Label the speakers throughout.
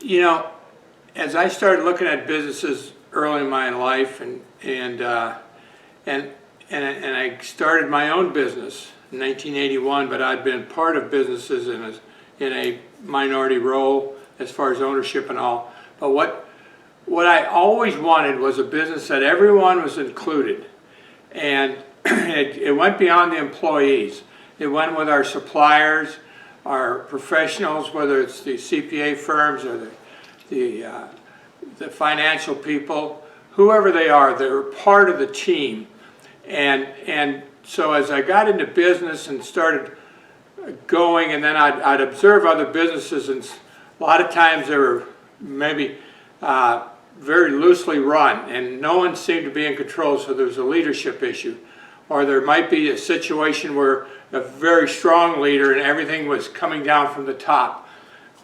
Speaker 1: You know, as I started looking at businesses early in my life, and I started my own business in 1981, but I'd been part of businesses in a minority role as far as ownership and all. But what I always wanted was a business that everyone was included, and it went beyond the employees. It went with our suppliers, our professionals, whether it's the CPA firms or the financial people, whoever they are, they're part of the team. And so as I got into business and started going, and then I'd observe other businesses, and a lot of times they were maybe very loosely run, and no one seemed to be in control, so there was a leadership issue. Or there might be a situation where a very strong leader and everything was coming down from the top.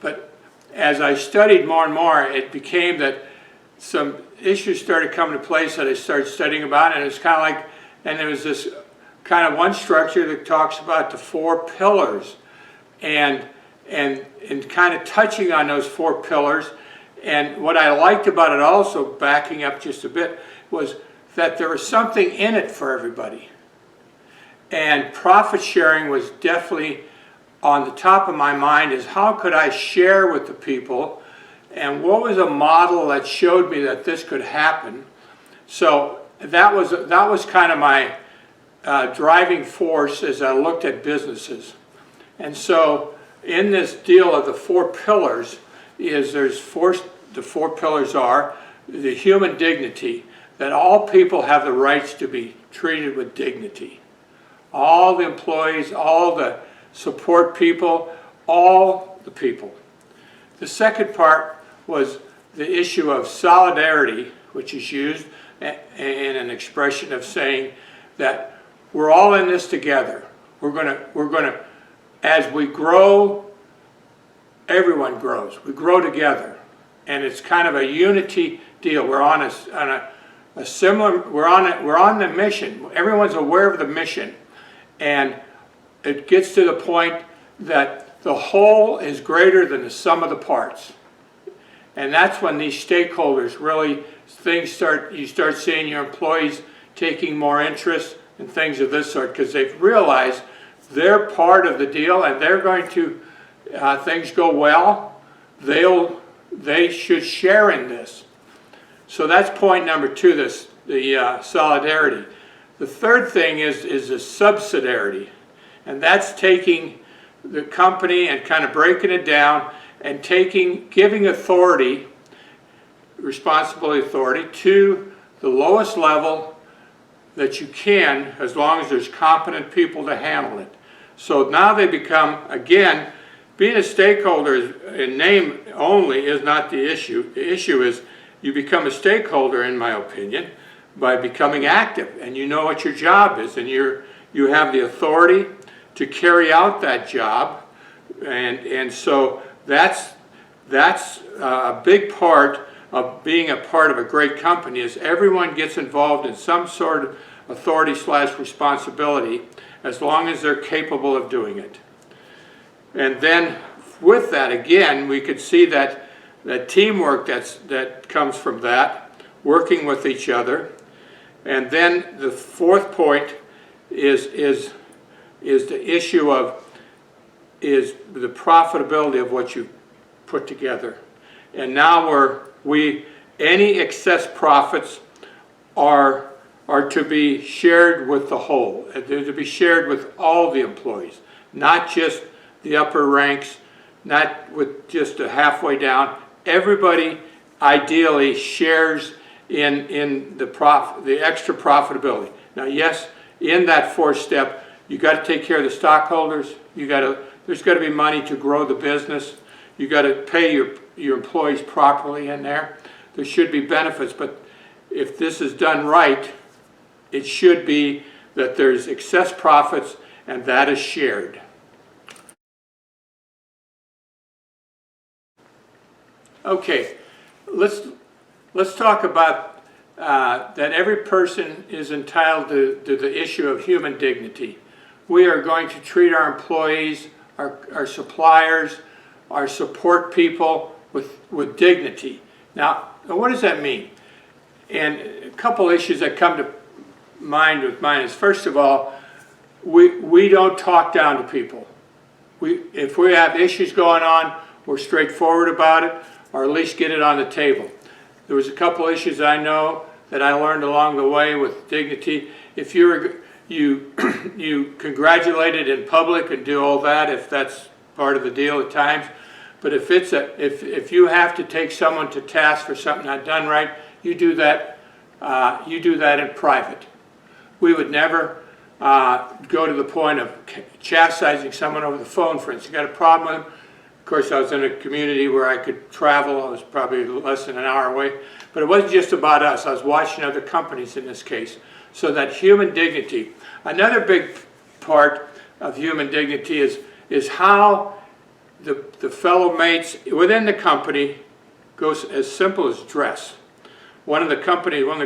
Speaker 1: But as I studied more and more, it became that some issues started coming to place that I started studying about, and it's kind of like, and there was this kind of one structure that talks about the 4 pillars, and kind of touching on those 4 pillars. And what I liked about it also, backing up just a bit, was that there was something in it for everybody. And profit sharing was definitely on the top of my mind, is how could I share with the people, and what was a model that showed me that this could happen. So that was kind of my driving force as I looked at businesses. And so in this deal of the 4 pillars, the 4 pillars are the human dignity, that all people have the rights to be treated with dignity. All the employees, all the support people, all the people. The second part was the issue of solidarity, which is used in an expression of saying that we're all in this together. We're gonna, as we grow, everyone grows. We grow together, and it's kind of a unity deal. We're on a similar. We're on the mission. Everyone's aware of the mission, and it gets to the point that the whole is greater than the sum of the parts. And that's when these stakeholders really, you start seeing your employees taking more interest in things of this sort, because they've realized they're part of the deal, and they're going to, things go well, they should share in this. So that's point number 2, the solidarity. The third thing is the subsidiarity, and that's taking the company and kind of breaking it down and giving authority, responsibility authority, to the lowest level that you can, as long as there's competent people to handle it. So now they become, again, being a stakeholder in name only is not the issue. The issue is you become a stakeholder, in my opinion, by becoming active, and you know what your job is, and you have the authority to carry out that job, and so that's a big part of being a part of a great company, is everyone gets involved in some sort of authority/responsibility, as long as they're capable of doing it. And then with that, again, we could see that teamwork that comes from that, working with each other. And then the fourth point is the issue of the profitability of what you put together. And now any excess profits are to be shared with the whole. They're to be shared with all the employees, not just the upper ranks, not with just a halfway down. Everybody ideally shares in the extra profitability. Now, yes, in that 4th step, you got to take care of the stockholders. There's got to be money to grow the business. You got to pay your employees properly in there. There should be benefits, but if this is done right, it should be that there's excess profits, and that is shared. Okay, let's talk about that every person is entitled to the issue of human dignity. We are going to treat our employees, our suppliers, our support people with dignity. Now, what does that mean? And a couple issues that come to mind with mine is, first of all, we don't talk down to people. If we have issues going on, we're straightforward about it, or at least get it on the table. There was a couple issues I know that I learned along the way with dignity. If you congratulated in public and do all that, if that's part of the deal at times, but if you have to take someone to task for something not done right, you do that in private. We would never go to the point of chastising someone over the phone, for instance. You got a problem with them? Of course, I was in a community where I could travel. I was probably less than an hour away. But it wasn't just about us. I was watching other companies in this case. So that human dignity. Another big part of human dignity is how the fellow mates within the company goes as simple as dress. One of the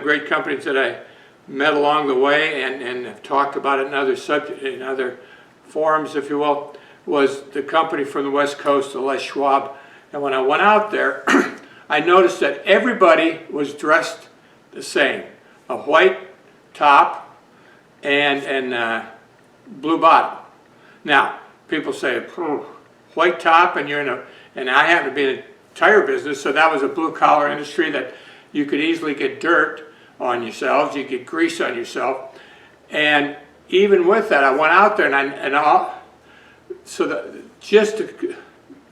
Speaker 1: great companies that I met along the way and have talked about it in other forums, if you will, was the company from the West Coast, the Les Schwab. And when I went out there, I noticed that everybody was dressed the same. A white top and blue bottom. Now, people say, white top, and and I happen to be in a tire business, so that was a blue collar industry that you could easily get dirt on yourselves, you get grease on yourself. And even with that, I went out there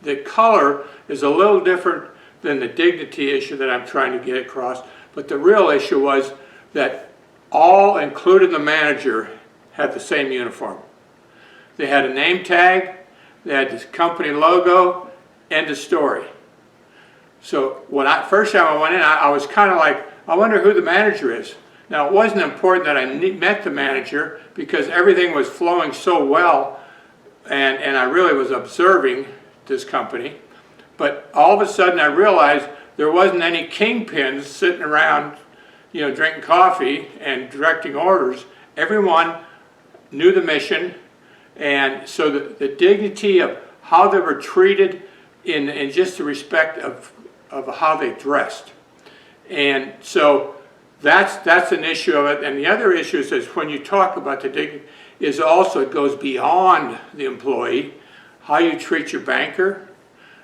Speaker 1: the color is a little different than the dignity issue that I'm trying to get across. But the real issue was that all, including the manager, had the same uniform. They had a name tag, they had the company logo, and a story. So first time I went in, I was kind of like, I wonder who the manager is. Now, it wasn't important that I met the manager because everything was flowing so well, and I really was observing this company. But all of a sudden I realized there wasn't any kingpins sitting around, drinking coffee and directing orders. Everyone knew the mission, and so the dignity of how they were treated in just the respect of how they dressed. And so that's an issue of it. And the other issue is when you talk about the dignity, is also it goes beyond the employee, how you treat your banker,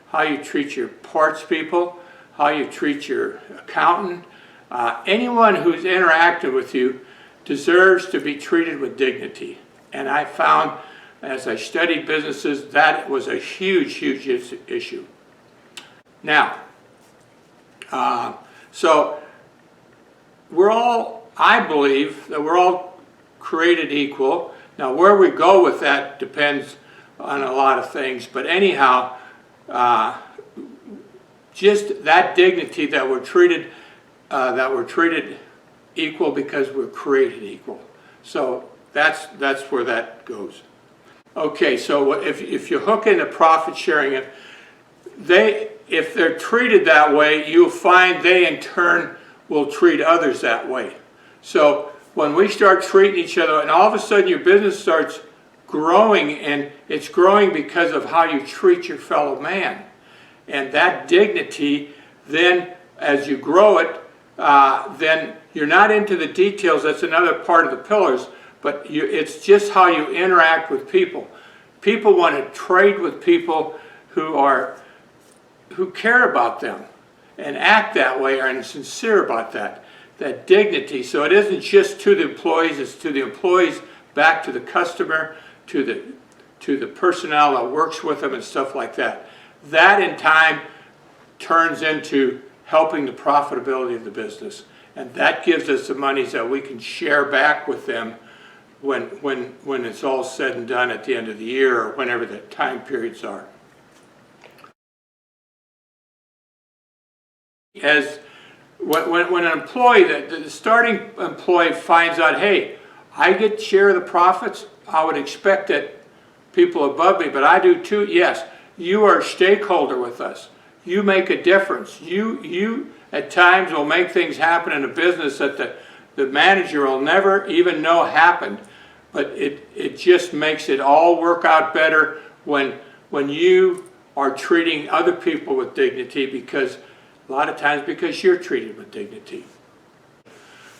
Speaker 1: how you treat your parts people, how you treat your accountant. Anyone who's interacting with you deserves to be treated with dignity. And I found, as I studied businesses, that was a huge, huge issue. Now, so I believe that we're all created equal. Now, where we go with that depends on a lot of things, but anyhow, just that dignity that we're treated equal because we're created equal. So that's where that goes. Okay, so if you hook into profit sharing, if they're treated that way, you'll find they in turn will treat others that way. So when we start treating each other, and all of a sudden your business starts growing, and it's growing because of how you treat your fellow man. And that dignity, then as you grow it, then you're not into the details. That's another part of the pillars, but it's just how you interact with people. People want to trade with people who care about them and act that way and are sincere about that dignity. So it isn't just to the employees, it's to the employees, back to the customer, to the personnel that works with them and stuff like that. That in time turns into helping the profitability of the business. And that gives us the monies that we can share back with them when it's all said and done at the end of the year or whenever the time periods are. As when an employee, the starting employee finds out, hey, I get share of the profits, I would expect that people above me, but I do too. Yes, you are a stakeholder with us. You make a difference. You at times will make things happen in a business that the manager will never even know happened, but it just makes it all work out better when you are treating other people with dignity, because a lot of times because you're treated with dignity.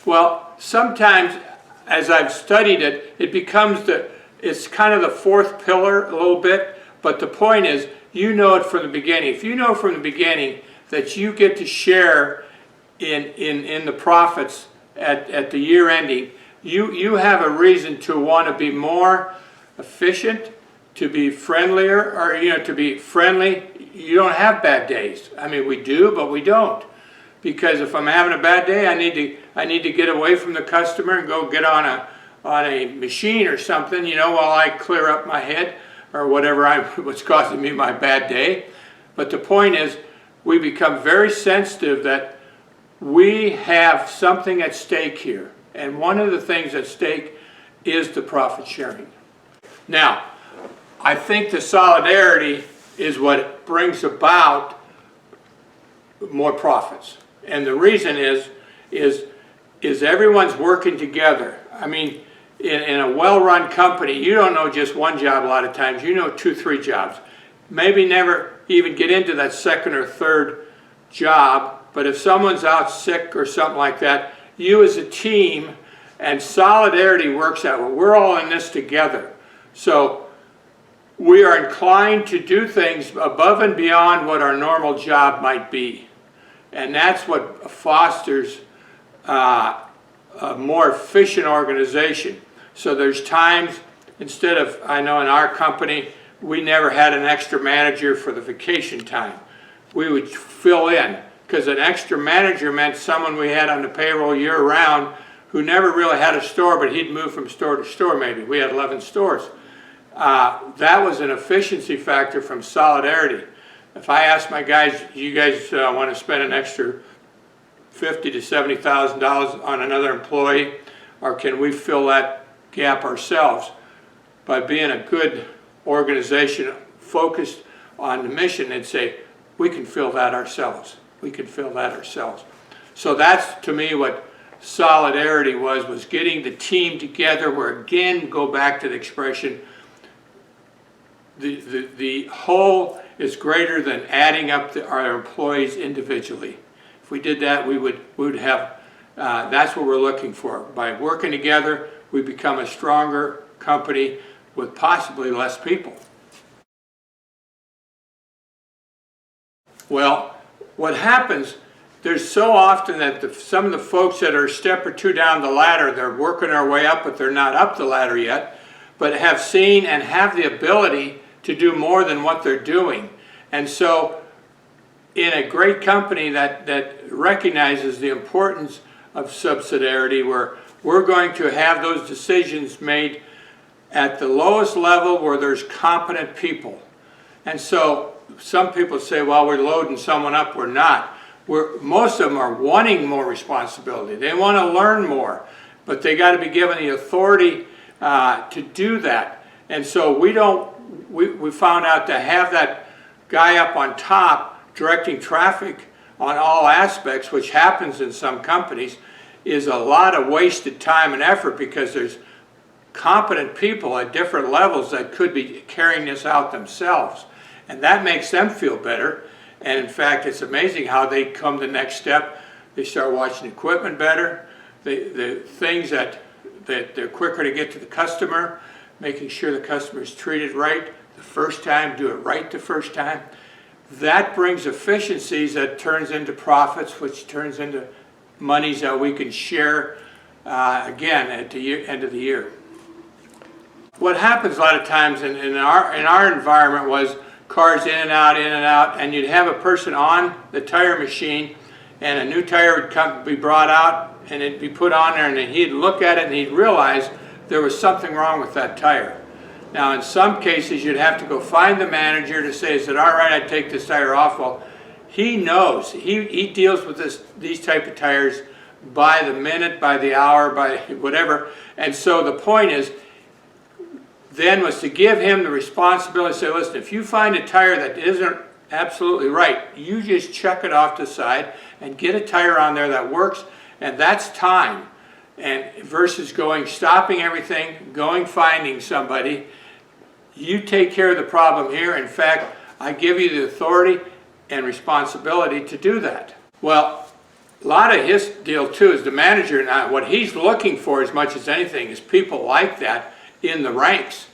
Speaker 1: Well, sometimes as I've studied it, it becomes it's kind of the fourth pillar a little bit, but the point is, you know it from the beginning. If you know from the beginning that you get to share in the profits at the year ending, you have a reason to want to be more efficient, to be friendlier, or to be friendly. You don't have bad days. I mean, we do, but we don't. Because if I'm having a bad day, I need to get away from the customer and go get on a machine or something, while I clear up my head or what's causing me my bad day. But the point is, we become very sensitive that we have something at stake here. And one of the things at stake is the profit sharing. Now, I think the solidarity is what brings about more profits. And the reason is everyone's working together. I mean, in a well-run company, you don't know just one job a lot of times. You know 2, 3 jobs. Maybe never even get into that second or third job, but if someone's out sick or something like that, you as a team, and solidarity works out. Well, we're all in this together. So we are inclined to do things above and beyond what our normal job might be. And that's what fosters a more efficient organization. So there's times, instead of, I know in our company, we never had an extra manager for the vacation time. We would fill in, because an extra manager meant someone we had on the payroll year-round who never really had a store, but he'd move from store to store maybe. We had 11 stores. That was an efficiency factor from solidarity. If I ask my guys, you guys want to spend an extra $50,000 to $70,000 on another employee, or can we fill that gap ourselves? By being a good organization focused on the mission, and say, we can fill that ourselves. We can fill that ourselves. So that's, to me, what solidarity was getting the team together, where, again, go back to the expression, the whole is greater than adding up our employees individually. If we did that, we would have, that's what we're looking for. By working together, we become a stronger company with possibly less people. Well, what happens, there's so often that some of the folks that are a step or two down the ladder, they're working their way up, but they're not up the ladder yet, but have seen and have the ability to do more than what they're doing. And so in a great company that recognizes the importance of subsidiarity, where we're going to have those decisions made at the lowest level where there's competent people. And so some people say, well, we're loading someone up. We're not. Most of them are wanting more responsibility. They want to learn more, but they got to be given the authority to do that. And so we found out to have that guy up on top directing traffic on all aspects, which happens in some companies, is a lot of wasted time and effort, because there's competent people at different levels that could be carrying this out themselves. And that makes them feel better. And in fact, it's amazing how they come the next step. They start watching equipment better. The things that they're quicker to get to the customer, making sure the customer is treated right the first time, do it right the first time. That brings efficiencies that turns into profits, which turns into monies that we can share again at the end of the year. What happens a lot of times in our environment was cars in and out, and you'd have a person on the tire machine, and a new tire would be brought out, and it'd be put on there, and then he'd look at it and he'd realize there was something wrong with that tire. Now, in some cases, you'd have to go find the manager to say, is it all right I take this tire off? Well, he knows. He deals with these type of tires by the minute, by the hour, by whatever. And so the point is, then was to give him the responsibility to say, listen, if you find a tire that isn't absolutely right, you just chuck it off to the side and get a tire on there that works, and that's time. And versus stopping everything, finding somebody, you take care of the problem here. In fact, I give you the authority and responsibility to do that. Well, a lot of his deal too is the manager, and what he's looking for as much as anything is people like that in the ranks.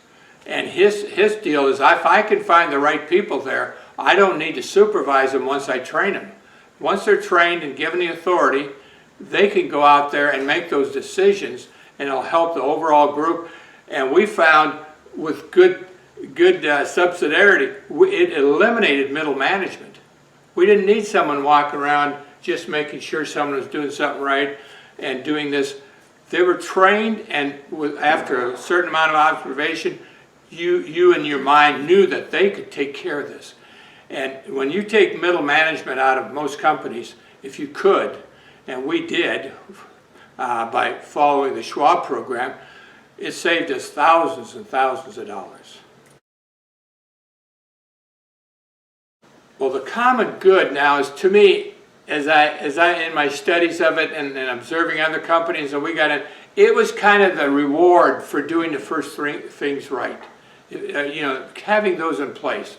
Speaker 1: And his deal is, if I can find the right people there, I don't need to supervise them once I train them. Once they're trained and given the authority, they can go out there and make those decisions, and it'll help the overall group. And we found with good subsidiarity, it eliminated middle management. We didn't need someone walking around just making sure someone was doing something right and doing this. They were trained, and after a certain amount of observation, you in your mind knew that they could take care of this. And when you take middle management out of most companies, if you could, and we did by following the Schwab program, it saved us thousands and thousands of dollars. Well, the common good now is, to me, as I in my studies of it and observing other companies, and we got in, it was kind of the reward for doing the first three things right. You know, having those in place,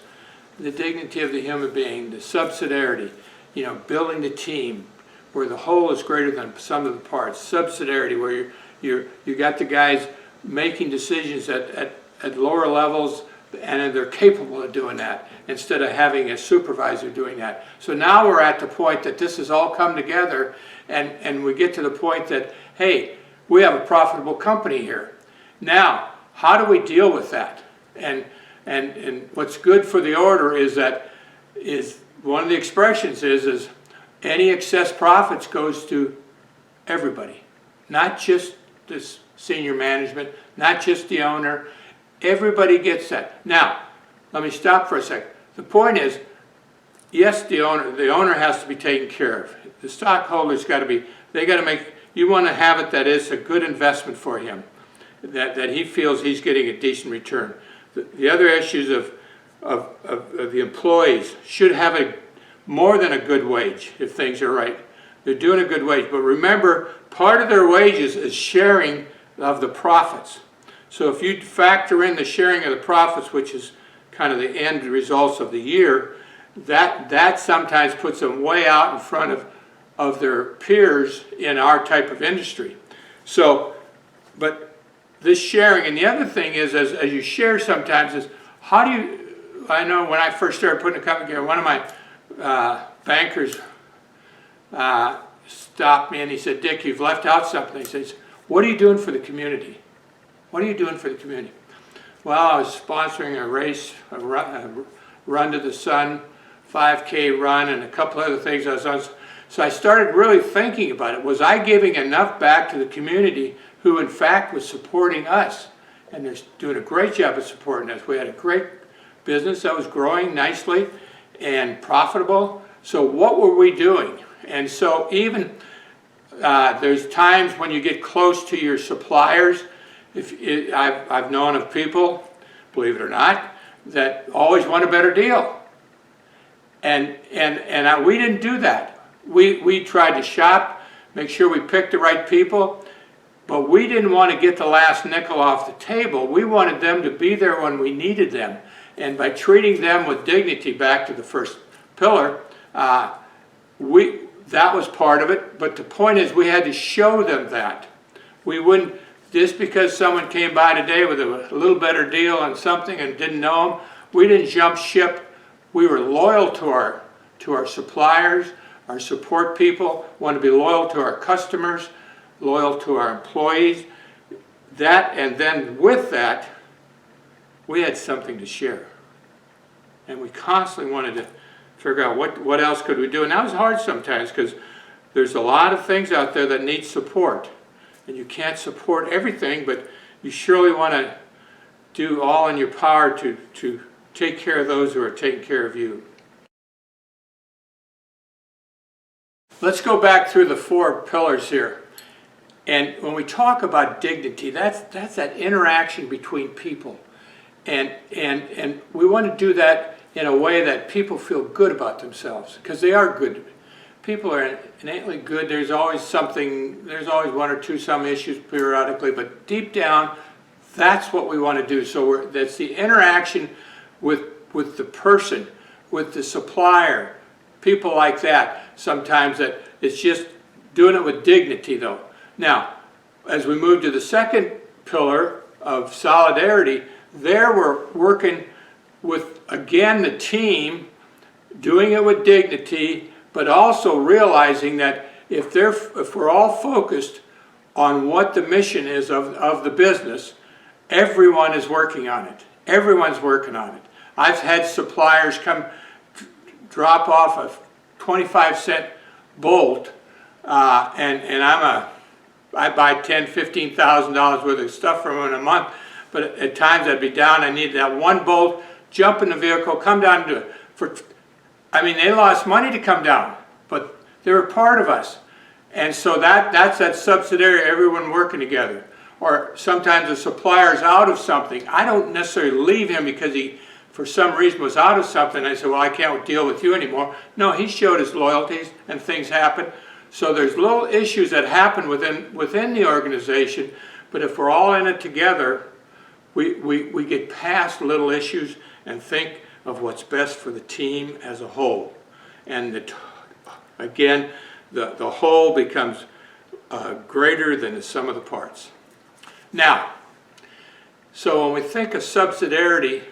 Speaker 1: the dignity of the human being, the subsidiarity, you know, building the team where the whole is greater than the sum of the parts. Subsidiarity, where you got the guys making decisions at lower levels, and they're capable of doing that instead of having a supervisor doing that. So now we're at the point that this has all come together, and we get to the point that, hey, we have a profitable company here. Now, how do we deal with that? And what's good for the order is one of the expressions is any excess profits goes to everybody, not just this senior management, not just the owner. Everybody gets that. Now, let me stop for a second. The point is, yes, the owner has to be taken care of. The stockholders got to be, they got to make, you want to have it that it's a good investment for him, that he feels he's getting a decent return. The other issues of the employees should have more than a good wage if things are right. They're doing a good wage. But remember, part of their wages is sharing of the profits. So if you factor in the sharing of the profits, which is kind of the end results of the year, that sometimes puts them way out in front of their peers in our type of industry. So, but this sharing, and the other thing is, as you share sometimes, is how do you, I know when I first started putting a company together, one of my bankers stopped me and he said, "Dick, you've left out something." He says, "What are you doing for the community? What are you doing for the community?" Well, I was sponsoring a race, a run to the sun, 5K run, and a couple other things I was on. So I started really thinking about it. Was I giving enough back to the community who in fact was supporting us? And they're doing a great job of supporting us. We had a great business that was growing nicely and profitable. So what were we doing? And so even there's times when you get close to your suppliers. I've known of people, believe it or not, that always want a better deal. And we didn't do that. We tried to shop, make sure we picked the right people, but we didn't want to get the last nickel off the table. We wanted them to be there when we needed them. And by treating them with dignity, back to the first pillar, that was part of it. But the point is, we had to show them that. We wouldn't, just because someone came by today with a little better deal on something and didn't know them, we didn't jump ship. We were loyal to our suppliers, our support people, want to be loyal to our customers, loyal to our employees. That, and then with that, we had something to share. And we constantly wanted to figure out what else could we do. And that was hard sometimes, because there's a lot of things out there that need support. And you can't support everything, but you surely want to do all in your power to take care of those who are taking care of you. Let's go back through the 4 pillars here. And when we talk about dignity, that's that interaction between people. And we want to do that in a way that people feel good about themselves, because they are good. People are innately good. There's always something, there's always one or two, some issues periodically, but deep down, that's what we want to do. So that's the interaction with the person. with the supplier, people like that, sometimes that it's just doing it with dignity though. Now, as we move to the second pillar of solidarity, there we're working with, again, the team, doing it with dignity, but also realizing that if we're all focused on what the mission is of the business, everyone is working on it. Everyone's working on it. I've had suppliers come drop off a 25-cent bolt, and I buy $10,000, $15,000 worth of stuff from them in a month, but at times I'd be down, I needed that one bolt, jump in the vehicle, come down and do it. I mean, they lost money to come down, but they were part of us. And so that's that subsidiary, everyone working together. Or sometimes the supplier's out of something. I don't necessarily leave him because he, for some reason, was out of something. I said, well, I can't deal with you anymore. No, he showed his loyalties and things happen. So there's little issues that happen within the organization, but if we're all in it together, we get past little issues and think of what's best for the team as a whole. And again, the whole becomes greater than the sum of the parts. Now, so when we think of subsidiarity,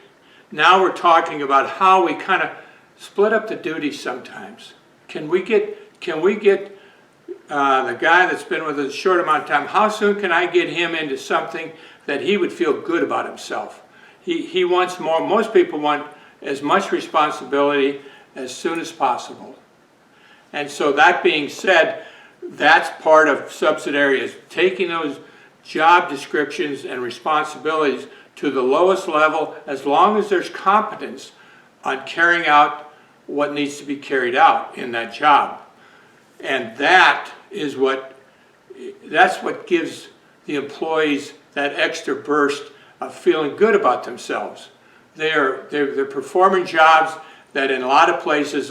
Speaker 1: now we're talking about how we kind of split up the duties sometimes. Can we get the guy that's been with us a short amount of time, how soon can I get him into something that he would feel good about himself? He wants more. Most people want as much responsibility as soon as possible. And so that being said, that's part of subsidiarity, is taking those job descriptions and responsibilities to the lowest level as long as there's competence on carrying out what needs to be carried out in that job. And that's what gives the employees that extra burst of feeling good about themselves. They're performing jobs that in a lot of places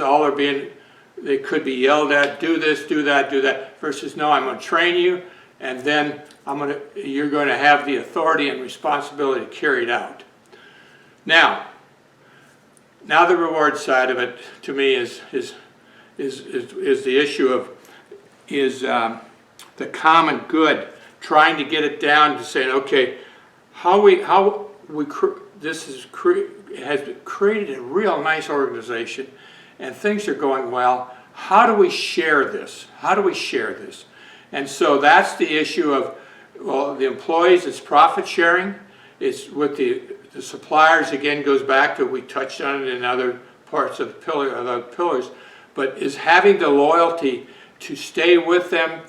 Speaker 1: they could be yelled at, do this, do that, versus no, I'm going to train you, and then you're going to have the authority and responsibility to carry it out. Now the reward side of it to me is the issue of the common good, trying to get it down to saying, okay, this has created a real nice organization, and things are going well. How do we share this? How do we share this? And so that's the issue of, well, the employees, it's profit sharing. It's with the suppliers, again, goes back to, we touched on it in other parts of the pillars, but is having the loyalty to stay with them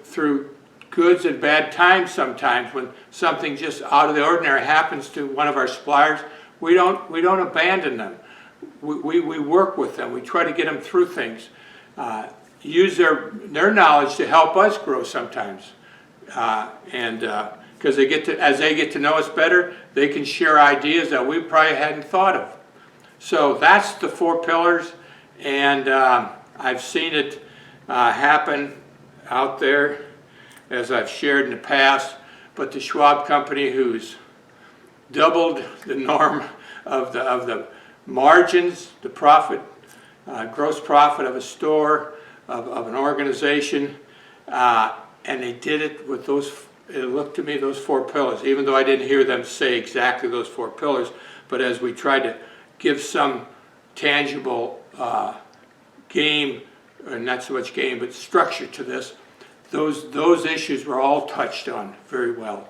Speaker 1: through goods and bad times sometimes. When something just out of the ordinary happens to one of our suppliers, we don't abandon them. We work with them. We try to get them through things. Use their knowledge to help us grow sometimes. Because as they get to know us better, they can share ideas that we probably hadn't thought of. So that's the 4 pillars, and I've seen it happen out there, as I've shared in the past. But the Schwab company, who's doubled the norm of the margins, the profit, gross profit of a store, of an organization, and they did it with those, it looked to me, those 4 pillars, even though I didn't hear them say exactly those 4 pillars, but as we tried to give some tangible game, or not so much game, but structure to this, those issues were all touched on very well.